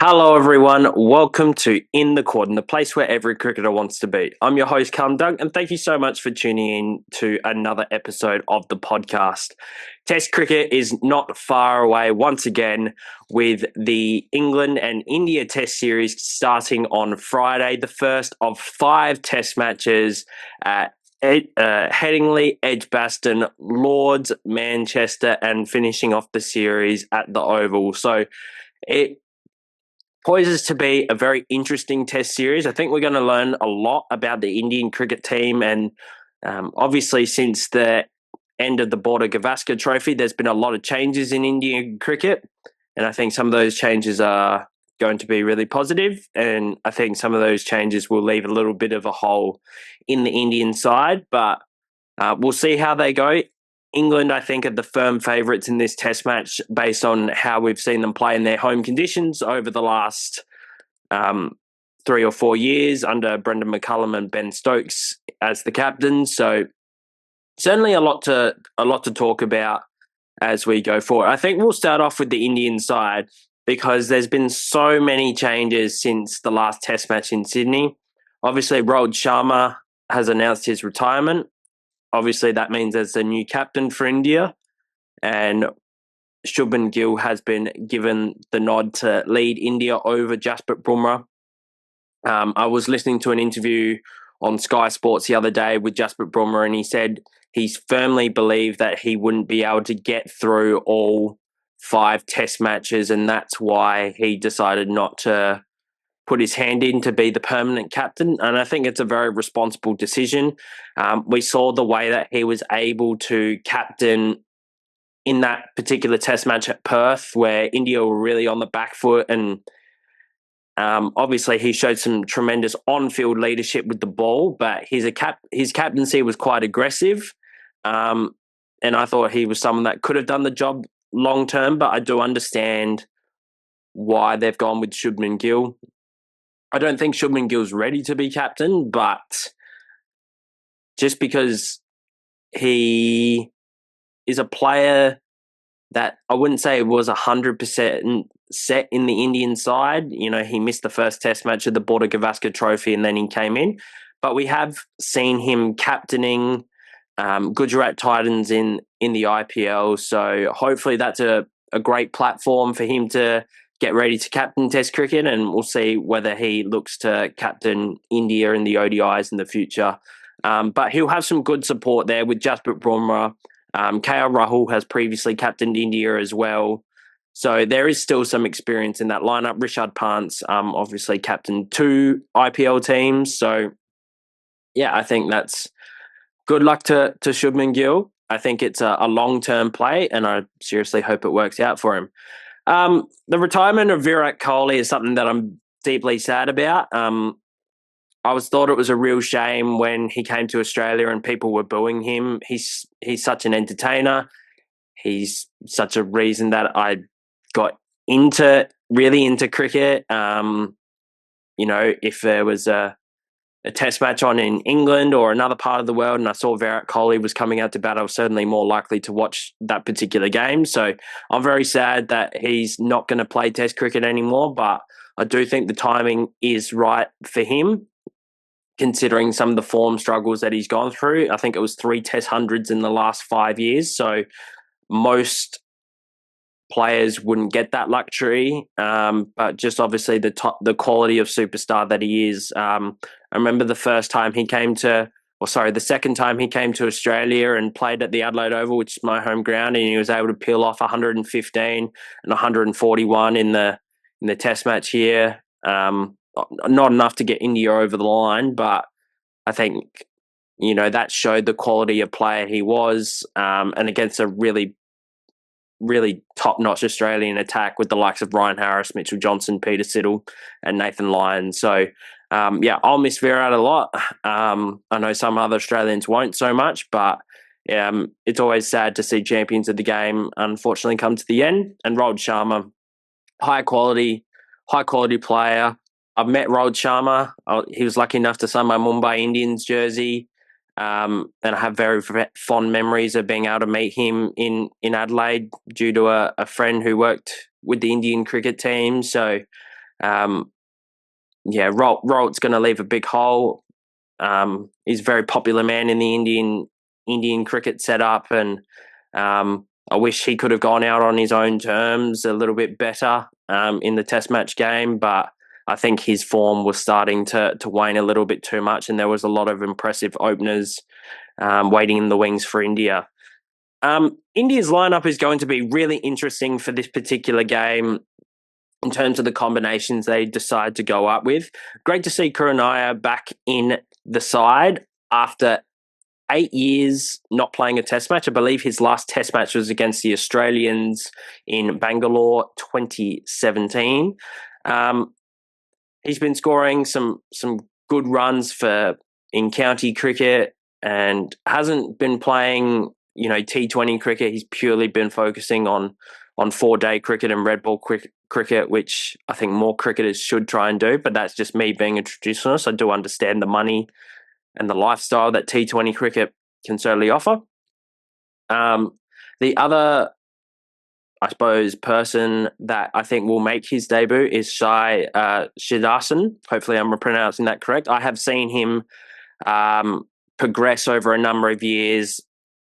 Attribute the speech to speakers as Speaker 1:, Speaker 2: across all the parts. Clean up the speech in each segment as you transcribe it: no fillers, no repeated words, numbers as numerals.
Speaker 1: Hello, everyone. Welcome to In the Court, the place where every cricketer wants to be. I'm your host, Callum Dunk, and thank you so much for tuning in to another episode of the podcast. Test cricket is not far away once again with the England and India Test series starting on Friday, the first of 5 Test matches at Headingley, Edgbaston, Lords, Manchester, and finishing off the series at the Oval. So it poises to be a very interesting test series. I think we're going to learn a lot about the Indian cricket team. And obviously, since the end of the Border-Gavaskar Trophy, there's been a lot of changes in Indian cricket. And I think some of those changes are going to be really positive. And I think some of those changes will leave a little bit of a hole in the Indian side. But we'll see how they go. England, I think, are the firm favourites in this test match based on how we've seen them play in their home conditions over the last 3 or 4 years under Brendan McCullum and Ben Stokes as the captains. So certainly a lot to talk about as we go forward. I think we'll start off with the Indian side because there's been so many changes since the last test match in Sydney. Obviously, Rohit Sharma has announced his retirement. Obviously, that means there's a new captain for India, and Shubman Gill has been given the nod to lead India over Jasprit Bumrah. I was listening to an interview on Sky Sports the other day with Jasprit Bumrah, and he said he's firmly believed that he wouldn't be able to get through all 5 test matches, and that's why he decided not to put his hand in to be the permanent captain. And I think it's a very responsible decision. We saw the way that he was able to captain in that particular test match at Perth, where India were really on the back foot. And obviously he showed some tremendous on-field leadership with the ball, but his captaincy was quite aggressive. And I thought he was someone that could have done the job long-term, but I do understand why they've gone with Shubman Gill. I don't think Shubman Gill's ready to be captain, but just because he is a player that I wouldn't say was 100% set in the Indian side. You know, he missed the first test match of the Border-Gavaskar Trophy and then he came in. But we have seen him captaining Gujarat Titans in the IPL. So hopefully that's a great platform for him to get ready to captain Test cricket, and we'll see whether he looks to captain India in the ODIs in the future. But he'll have some good support there with Jasprit Bumrah. KL Rahul has previously captained India as well. So there is still some experience in that lineup. Rishabh Pant obviously captained 2 IPL teams. So, yeah, I think that's good luck to Shubman Gill. I think it's a long-term play, and I seriously hope it works out for him. The retirement of Virat Kohli is something that I'm deeply sad about. I thought it was a real shame when he came to Australia and people were booing him. He's such an entertainer. He's such a reason that I got really into cricket. You know, if there was a test match on in England or another part of the world and I saw Virat Kohli was coming out to bat, I was certainly more likely to watch that particular game. So I'm very sad that he's not going to play test cricket anymore, but I do think the timing is right for him, considering some of the form struggles that he's gone through. I think it was 3 test hundreds in the last 5 years. So most players wouldn't get that luxury, but just obviously the quality of superstar that he is. I remember the second time he came to Australia and played at the Adelaide Oval, which is my home ground, and he was able to peel off 115 and 141 in the test match here. Not enough to get India over the line, but I think, you know, that showed the quality of player he was, and against a really top-notch Australian attack with the likes of Ryan Harris, Mitchell Johnson, Peter Siddle, and Nathan Lyon. So, I'll miss Virat a lot. I know some other Australians won't so much, but it's always sad to see champions of the game unfortunately come to the end. And Rohit Sharma, high quality player. I've met Rohit Sharma. He was lucky enough to sign my Mumbai Indians jersey. And I have very fond memories of being able to meet him in Adelaide due to a friend who worked with the Indian cricket team. So Rohit's going to leave a big hole. He's a very popular man in the Indian cricket setup, and I wish he could have gone out on his own terms a little bit better in the Test match game, but I think his form was starting to wane a little bit too much, and there was a lot of impressive openers waiting in the wings for India. India's lineup is going to be really interesting for this particular game in terms of the combinations they decide to go up with. Great to see Kurunaya back in the side after 8 years not playing a test match. I believe his last test match was against the Australians in Bangalore 2017. He's been scoring some good runs in county cricket and hasn't been playing, T20 cricket. He's purely been focusing on 4-day cricket and red ball cricket, which I think more cricketers should try and do, but that's just me being a traditionalist. I do understand the money and the lifestyle that T20 cricket can certainly offer. The other, I suppose, person that I think will make his debut is Shai Shidarsan. Hopefully I'm pronouncing that correct. I have seen him progress over a number of years,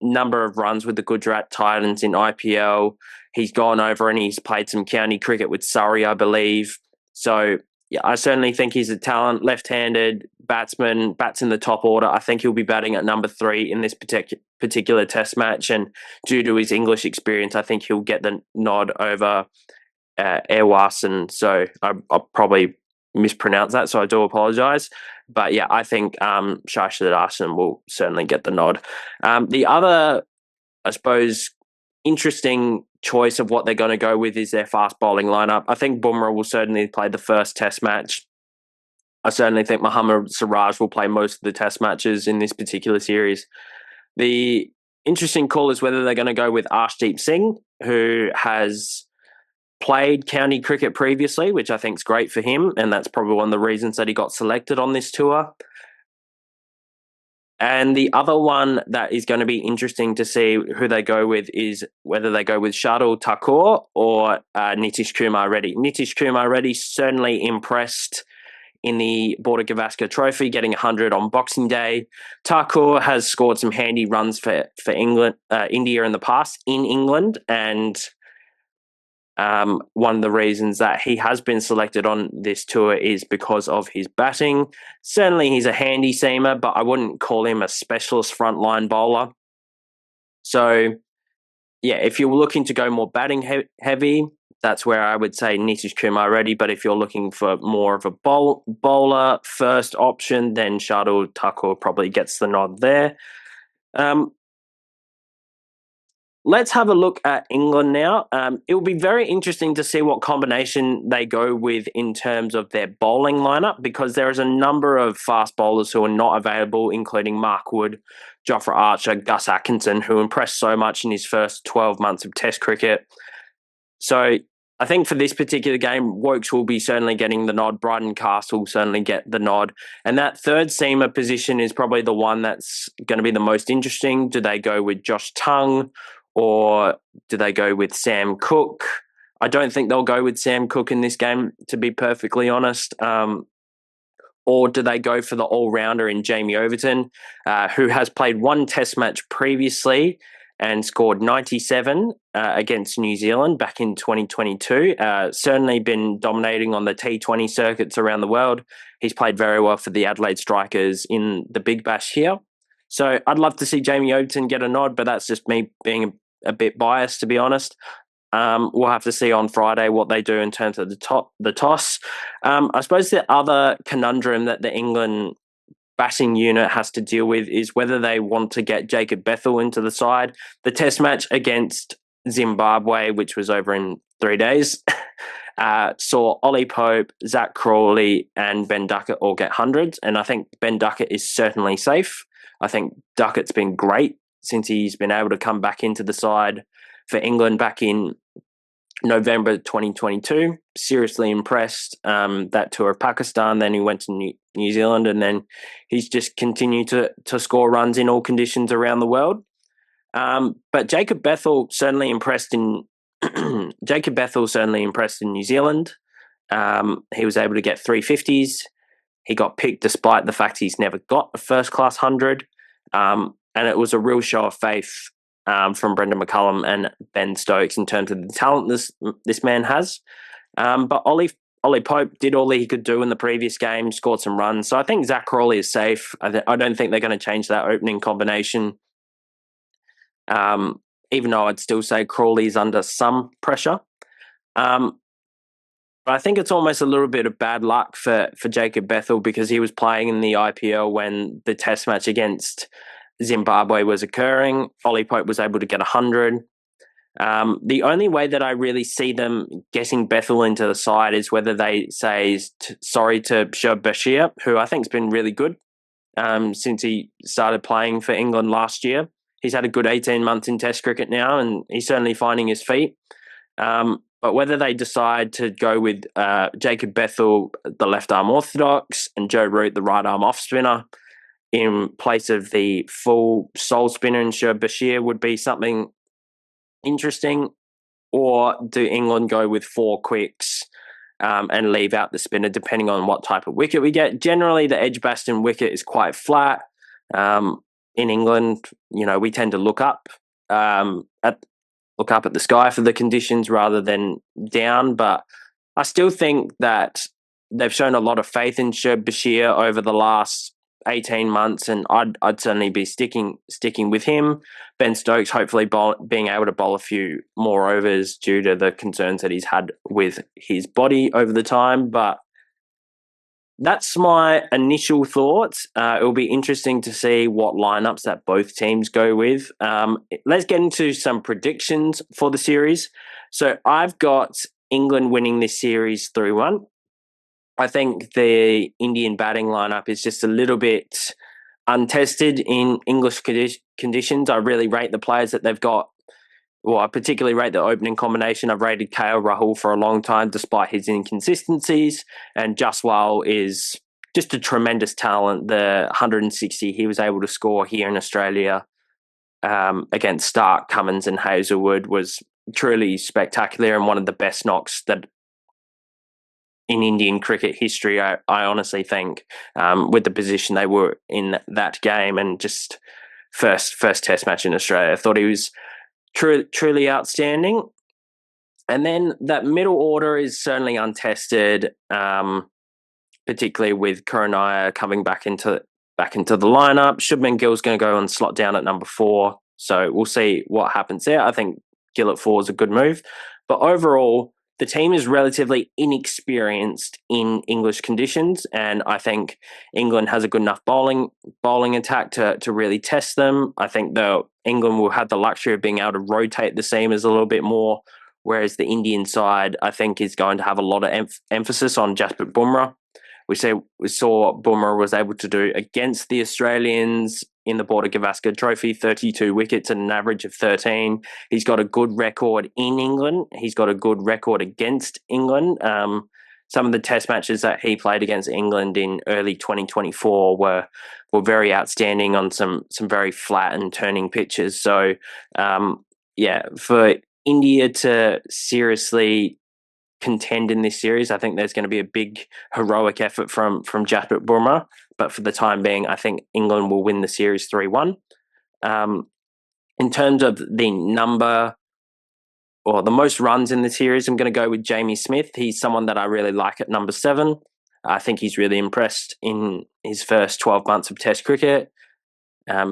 Speaker 1: number of runs with the Gujarat Titans in IPL. He's gone over and he's played some county cricket with Surrey, I believe. So, yeah, I certainly think he's a talent, left-handed batsman, bats in the top order. I think he'll be batting at number 3 in this particular test match. And due to his English experience, I think he'll get the nod over Airwason. So I'll probably mispronounce that, so I do apologise. But yeah, I think Shai Shidarsan will certainly get the nod. The other, I suppose, interesting choice of what they're going to go with is their fast bowling lineup. I think Bumrah will certainly play the first test match. I certainly think Mohammad Siraj will play most of the test matches in this particular series. The interesting call is whether they're going to go with Arshdeep Singh, who has played county cricket previously, which I think is great for him, and that's probably one of the reasons that he got selected on this tour. And the other one that is going to be interesting to see who they go with is whether they go with Shardul Thakur or Nitish Kumar Reddy. Nitish Kumar Reddy certainly impressed in the Border Gavaskar Trophy, getting 100 on Boxing Day. Thakur has scored some handy runs for England, India in the past in England, and one of the reasons that he has been selected on this tour is because of his batting. Certainly he's a handy seamer, but I wouldn't call him a specialist frontline bowler. So, yeah, if you're looking to go more batting heavy, that's where I would say Nitish Kumar Reddy. But if you're looking for more of a bowler first option, then Shardul Thakur probably gets the nod there. Let's have a look at England now. It will be very interesting to see what combination they go with in terms of their bowling lineup, because there is a number of fast bowlers who are not available, including Mark Wood, Jofra Archer, Gus Atkinson, who impressed so much in his first 12 months of Test cricket. So I think for this particular game, Wokes will be certainly getting the nod. Bryden Castle will certainly get the nod. And that third seamer position is probably the one that's going to be the most interesting. Do they go with Josh Tongue, or do they go with Sam Cook? I don't think they'll go with Sam Cook in this game, to be perfectly honest. Or do they go for the all-rounder in Jamie Overton, who has played one test match previously and scored 97 against New Zealand back in 2022. Certainly been dominating on the T20 circuits around the world. He's played very well for the Adelaide Strikers in the Big Bash here. So I'd love to see Jamie Overton get a nod, but that's just me being a bit biased, to be honest. We'll have to see on Friday what they do in terms of the toss. I suppose the other conundrum that the England batting unit has to deal with is whether they want to get Jacob Bethel into the side. The test match against Zimbabwe, which was over in 3 days, saw Ollie Pope, Zach Crawley and Ben Duckett all get hundreds, and I think Ben Duckett is certainly safe. I think Duckett's been great since he's been able to come back into the side for England back in November 2022. Seriously impressed that tour of Pakistan. Then he went to New Zealand, and then he's just continued to score runs in all conditions around the world. But Jacob Bethel certainly impressed in New Zealand. He was able to get 350s. He got picked despite the fact he's never got a first-class 100. And it was a real show of faith from Brendan McCullum and Ben Stokes in terms of the talent this man has. But Ollie Pope did all he could do in the previous game, scored some runs. So I think Zach Crawley is safe. I don't think they're going to change that opening combination. Even though I'd still say Crawley's under some pressure. But I think it's almost a little bit of bad luck for Jacob Bethel because he was playing in the IPL when the test match against Zimbabwe was occurring. Ollie Pope was able to get 100. The only way that I really see them getting Bethel into the side is whether they say sorry to Shoaib Bashir, who I think has been really good since he started playing for England last year. He's had a good 18 months in Test cricket now, and he's certainly finding his feet. But whether they decide to go with Jacob Bethel, the left-arm orthodox, and Joe Root, the right-arm off-spinner, in place of the full sole spinner and Shoaib Bashir would be something interesting. Or do England go with 4 quicks and leave out the spinner, depending on what type of wicket we get? Generally, the Edgbaston wicket is quite flat. In England, we tend to look up at the sky for the conditions rather than down. But I still think that they've shown a lot of faith in Shoaib Bashir over the last 18 months, and I'd certainly be sticking with him. Ben Stokes hopefully being able to bowl a few more overs due to the concerns that he's had with his body over the time. But that's my initial thoughts. It'll be interesting to see what lineups that both teams go with. Let's get into some predictions for the series. So I've got England winning this series 3-1. I think the Indian batting lineup is just a little bit untested in English conditions. I really rate the players that they've got. Well, I particularly rate the opening combination. I've rated KL Rahul for a long time, despite his inconsistencies. And Jaiswal is just a tremendous talent. The 160 he was able to score here in Australia against Stark, Cummins and Hazelwood was truly spectacular and one of the best knocks that in Indian cricket history, I honestly think, with the position they were in that game and just first test match in Australia. I thought he was truly outstanding. And then that middle order is certainly untested, particularly with Coronaya coming back into the lineup. Shubman Gill is going to go and slot down at number 4. So we'll see what happens there. I think Gill at 4 is a good move. But overall, the team is relatively inexperienced in English conditions, and I think England has a good enough bowling attack to really test them. I think England will have the luxury of being able to rotate the seamers a little bit more, whereas the Indian side, I think, is going to have a lot of emphasis on Jasprit Bumrah. We saw Bumrah was able to do against the Australians in the Border Gavaskar Trophy, 32 wickets and an average of 13. He's got a good record in England. He's got a good record against England. Some of the test matches that he played against England in early 2024 were very outstanding on some very flat and turning pitches. So, for India to seriously contend in this series, I think there's going to be a big heroic effort from Jasprit Bumrah. But for the time being, I think England will win the series 3-1. In terms of the number or the most runs in the series, I'm going to go with Jamie Smith. He's someone that I really like at number 7. I think he's really impressed in his first 12 months of Test cricket.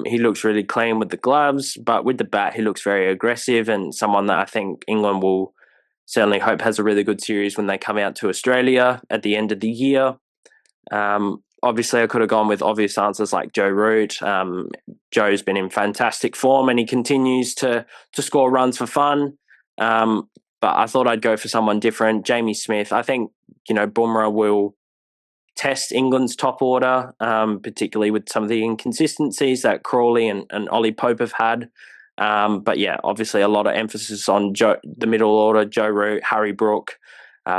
Speaker 1: He looks really clean with the gloves, but with the bat, he looks very aggressive and someone that I think England will certainly hope has a really good series when they come out to Australia at the end of the year. Obviously, I could have gone with obvious answers like Joe Root. Joe's been in fantastic form and he continues to score runs for fun. But I thought I'd go for someone different. Jamie Smith. I think, Bumrah will test England's top order, particularly with some of the inconsistencies that Crawley and Ollie Pope have had. But yeah, obviously a lot of emphasis on the middle order, Joe Root, Harry Brook,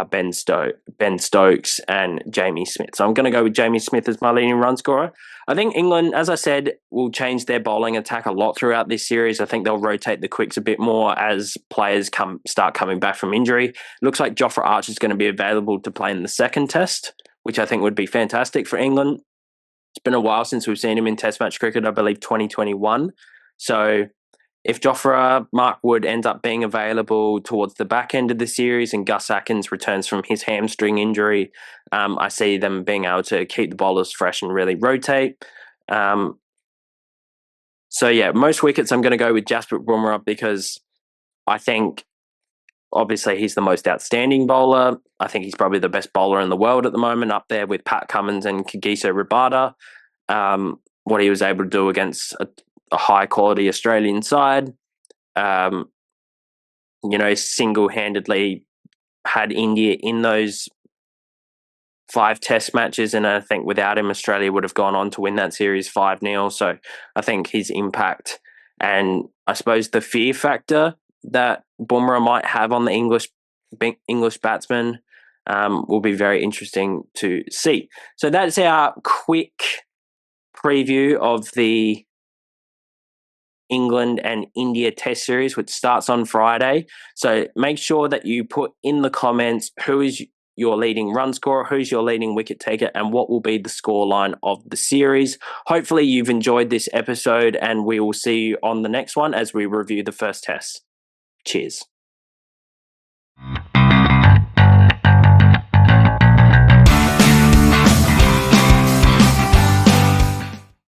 Speaker 1: Ben Stokes, and Jamie Smith. So I'm going to go with Jamie Smith as my leading run scorer. I think England, as I said, will change their bowling attack a lot throughout this series. I think they'll rotate the quicks a bit more as players start coming back from injury. Looks like Jofra Archer is going to be available to play in the second test, which I think would be fantastic for England. It's been a while since we've seen him in Test match cricket, I believe 2021. So if Jofra Mark Wood ends up being available towards the back end of the series and Gus Atkins returns from his hamstring injury, I see them being able to keep the bowlers fresh and really rotate. Most wickets I'm going to go with Jasprit Bumrah because I think obviously he's the most outstanding bowler. I think he's probably the best bowler in the world at the moment, up there with Pat Cummins and Kagiso Rabada. What he was able to do against a high-quality Australian side. Single-handedly had India in those 5 test matches, and I think without him, Australia would have gone on to win that series 5-0. So I think his impact and I suppose the fear factor that Bumrah might have on the English batsmen will be very interesting to see. So that's our quick preview of the England and India Test Series, which starts on Friday. So make sure that you put in the comments who is your leading run scorer, who's your leading wicket taker, and what will be the scoreline of the series. Hopefully you've enjoyed this episode, and we will see you on the next one as we review the first test. Cheers.